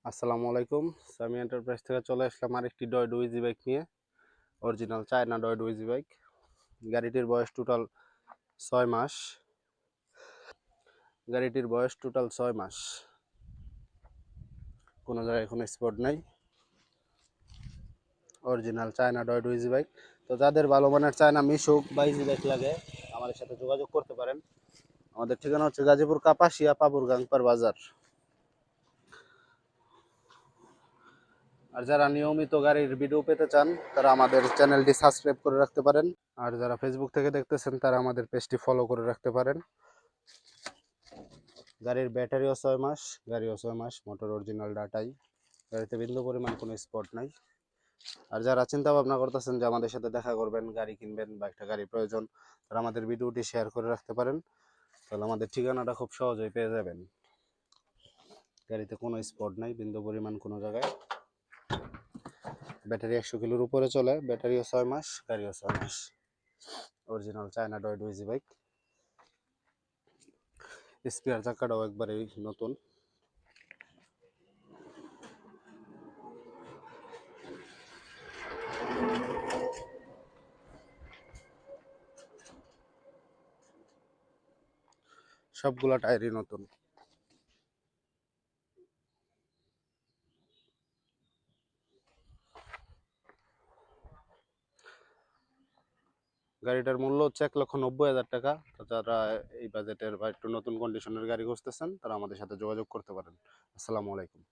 আসসালামু আলাইকুম। সামি এন্টারপ্রাইজ থেকে চলে আসলাম আরেকটি ডয়ডো ইজি বাইক নিয়ে। অরিজিনাল চায়না ডয়ডো ইজি বাইক। গাড়িটির বয়স টোটাল 6 মাস। কোনো জায়গায় কোনো স্পট নাই। অরিজিনাল চায়না ডয়ডো ইজি বাইক। তো যাদের ভালো মানের চায়না মিশুক বা ইজি বাইক লাগে আমাদের সাথে যোগাযোগ করতে পারেন। আমাদের ঠিকানা হচ্ছে গাজীপুর কাপাসিয়া পাবুর গাংপার বাজার। আর যারা নিয়মিত গাড়ির ভিডিও পেতে চান তারা আমাদের চ্যানেলটি সাবস্ক্রাইব করে রাখতে পারেন। আর যারা ফেসবুক থেকে দেখতেছেন তারা আমাদের পেজটি ফলো করে রাখতে পারেন। গাড়ির ব্যাটারিও 6 মাস, মোটর অরিজিনাল ডাটাই। গাড়িতে বিন্দু পরিমাণ কোনো স্পট নাই। আর যারা চিন্তা ভাবনা করতেছেন যে আমাদের সাথে দেখা করবেন, গাড়ি কিনবেন বা একটা গাড়ি প্রয়োজন, তারা আমাদের ভিডিওটি শেয়ার করে রাখতে পারেন। তাহলে আমাদের ঠিকানাটা খুব সহজেই পেয়ে যাবেন। গাড়িতে কোনো স্পট নাই, বিন্দু পরিমাণ কোনো জায়গায়। ব্যাটারি 100 কিলোর উপরে চলে, ব্যাটারিও 6 মাস, গাড়িও 6 মাস। অরিজিনাল চায়না ডয়ডো ইজি বাইক। স্পেয়ার চাকাটাও একবারেই নতুন। সবগুলা টায়ারই নতুন। গাড়িটার মূল্য হচ্ছে 1,90,000 টাকা। তো যারা এই বাজেটের বা একটু নতুন কন্ডিশনের গাড়ি খুঁজতেছেন তারা আমাদের সাথে যোগাযোগ করতে পারেন। আসসালামু আলাইকুম।